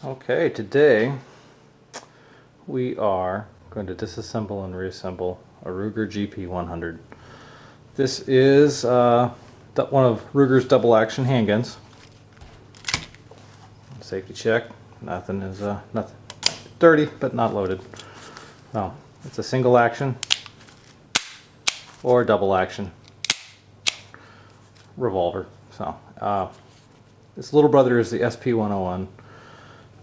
Okay, today we are going to disassemble and reassemble a Ruger GP100. This is one of Ruger's double action handguns. Safety check. Nothing is nothing dirty, but not loaded. No, it's a single action or double action revolver. So this little brother is the SP101.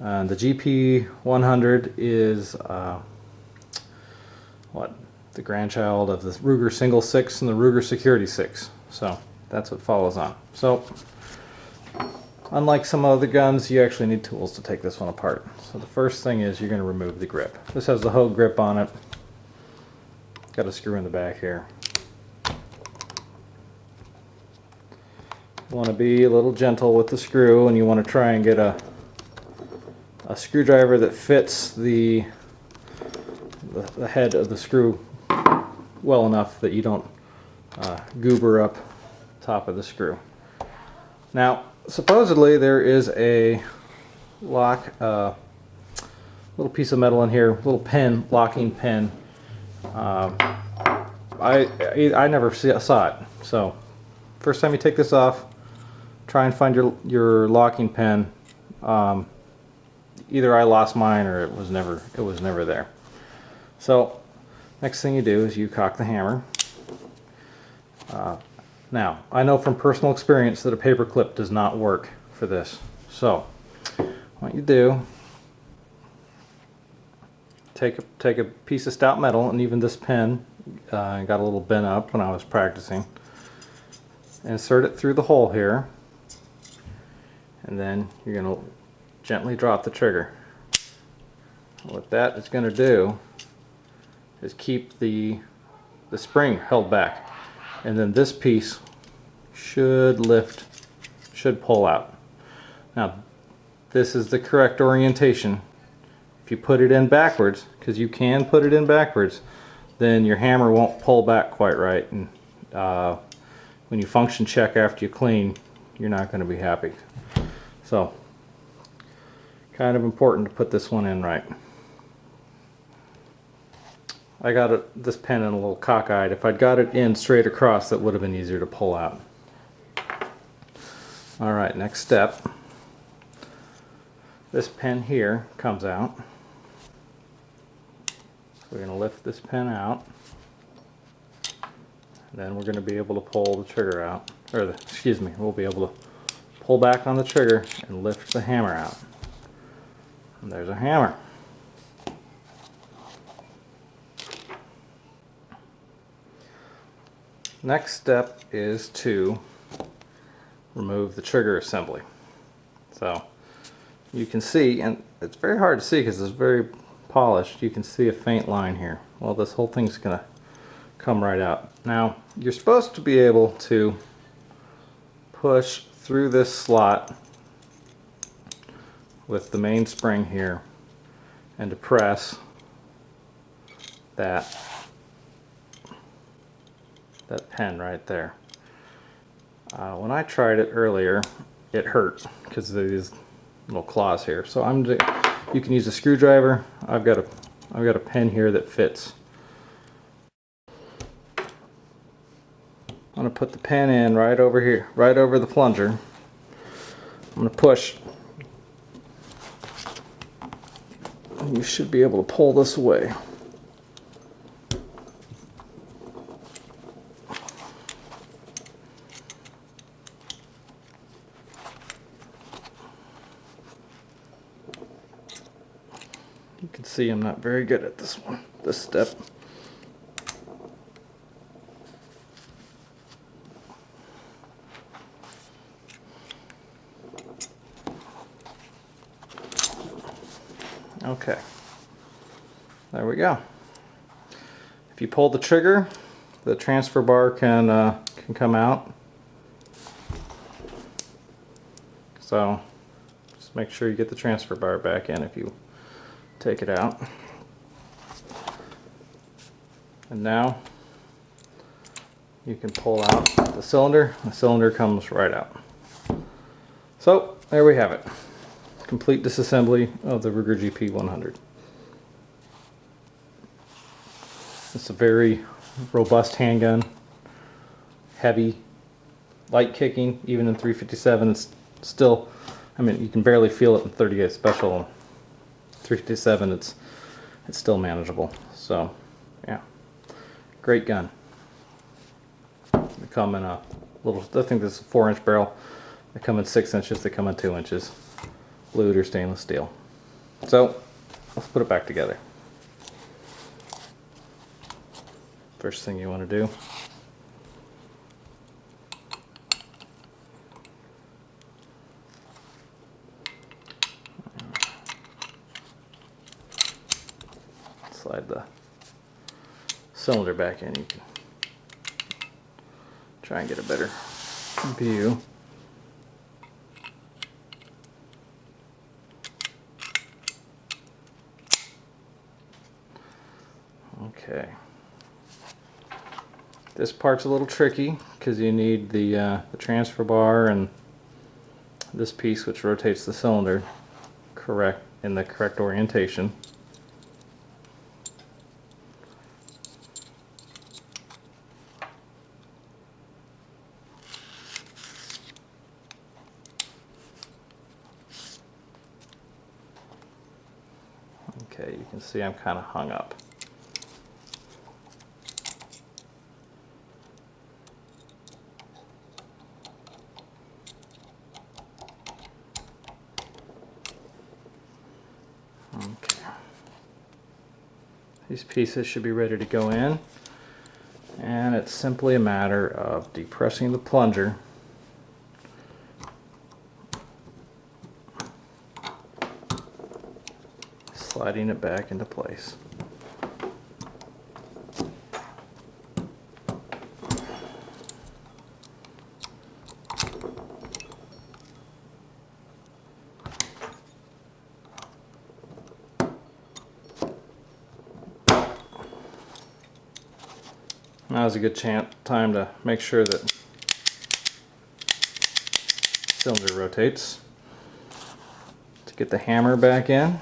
And the GP100 is the grandchild of the Ruger Single 6 and the Ruger Security 6. So that's what follows on. So unlike some other guns, you actually need tools to take this one apart. So the first thing is you're going to remove the grip. This has the Hogue grip on it. Got a screw in the back here. You want to be a little gentle with the screw, and you want to try and get a screwdriver that fits the head of the screw well enough that you don't goober up top of the screw. Now, supposedly there is a lock, little piece of metal in here, little pin, locking pin. I never saw it. So, first time you take this off, try and find your locking pin. Either I lost mine or it was never there. So next thing you do is you cock the hammer. Now I know from personal experience that a paper clip does not work for this. So what you do, take a piece of stout metal, and even this pin got a little bent up when I was practicing. Insert it through the hole here, and then you're going to gently drop the trigger. What that is going to do is keep the spring held back, and then this piece should lift, should pull out. Now this is the correct orientation. If you put it in backwards, because you can put it in backwards, then your hammer won't pull back quite right, and when you function check after you clean, you're not going to be happy. So kind of important to put this one in right. I got this pen in a little cockeyed. If I'd got it in straight across, that would have been easier to pull out. Alright, next step. This pen here comes out. So we're going to lift this pen out. Then we're going to be able to pull the trigger out. We'll be able to pull back on the trigger and lift the hammer out. And there's a hammer. Next step is to remove the trigger assembly. So you can see, and it's very hard to see because it's very polished, you can see a faint line here. Well, this whole thing's going to come right out. Now, you're supposed to be able to push through this slot with the main spring here and to press that pen right there. When I tried it earlier, it hurt because of these little claws here. So you can use a screwdriver. I've got a pen here that fits. I'm going to put the pen in right over here, right over the plunger. I'm going to push. You should be able to pull this away. You can see I'm not very good at this step. Okay, there we go. If you pull the trigger, the transfer bar can come out. So just make sure you get the transfer bar back in if you take it out. And now you can pull out the cylinder. The cylinder comes right out. So there we have it. complete disassembly of the Ruger GP100. It's a very robust handgun, heavy, light kicking. Even in 357, it's still, I mean, you can barely feel it in 38 Special. 357, it's still manageable. So, yeah, great gun. They come in a little, I think this is a 4-inch barrel. They come in 6 inches, they come in 2 inches. Blued or stainless steel. So, let's put it back together. First thing you want to do, slide the cylinder back in. You can try and get a better view. Okay. This part's a little tricky because you need the transfer bar and this piece, which rotates the cylinder in the correct orientation. Okay, you can see I'm kind of hung up. Okay. These pieces should be ready to go in, and it's simply a matter of depressing the plunger sliding it back into place. Now's a good time to make sure that cylinder rotates. To get the hammer back in.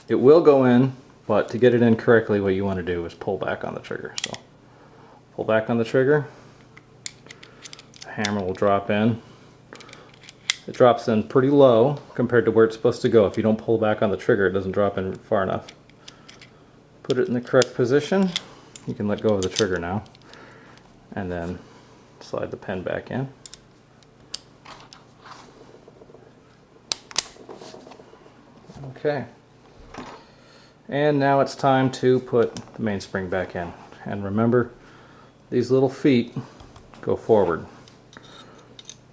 It will go in, but to get it in correctly, what you want to do is pull back on the trigger. So pull back on the trigger, the hammer will drop in. It drops in pretty low compared to where it's supposed to go. If you don't pull back on the trigger, it doesn't drop in far enough. Put it in the correct position. You can let go of the trigger now, and then slide the pen back in. Okay. And now it's time to put the mainspring back in. And remember, these little feet go forward.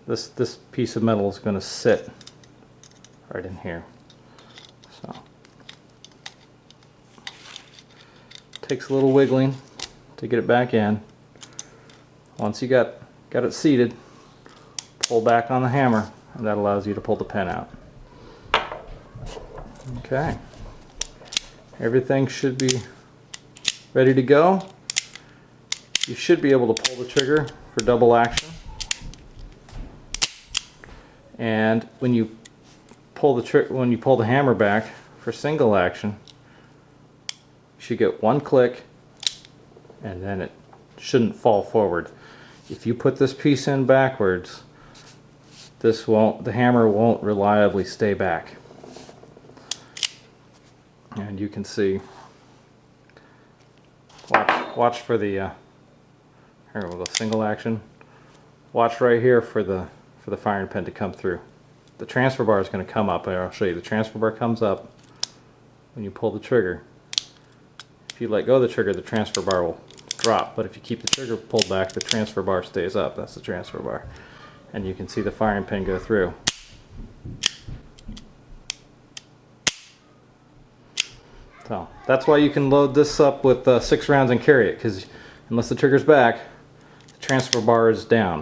This piece of metal is going to sit right in here. So takes a little wiggling to get it back in. Once you got it seated, pull back on the hammer, and that allows you to pull the pen out. Okay. Everything should be ready to go. You should be able to pull the trigger for double action. And when you pull the hammer back for single action, you should get one click, and then it shouldn't fall forward. If you put this piece in backwards, the hammer won't reliably stay back. And you can see, watch for the here we'll go single action. Watch right here for the firing pin to come through. The transfer bar is going to come up. I'll show you. The transfer bar comes up when you pull the trigger. If you let go of the trigger, the transfer bar will drop. But if you keep the trigger pulled back, the transfer bar stays up. That's the transfer bar. And you can see the firing pin go through. So that's why you can load this up with 6 rounds and carry it, because unless the trigger's back, the transfer bar is down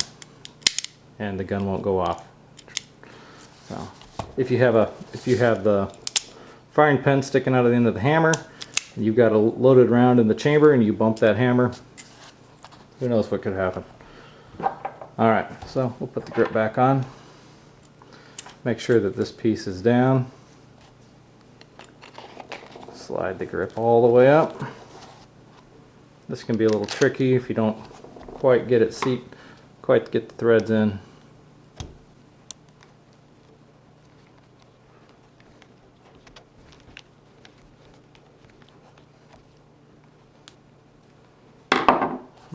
and the gun won't go off. So if you have the firing pin sticking out of the end of the hammer, and you've got a loaded round in the chamber, and you bump that hammer, who knows what could happen. Alright, so we'll put the grip back on. Make sure that this piece is down. Slide the grip all the way up. This can be a little tricky if you don't quite get it quite get the threads in.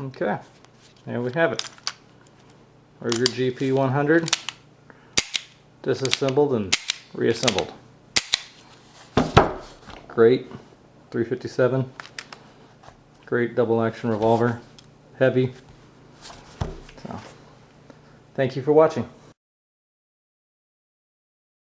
Okay, there we have it. Or your GP100 disassembled and reassembled. Great 357. Great double action revolver. Heavy. So, thank you for watching.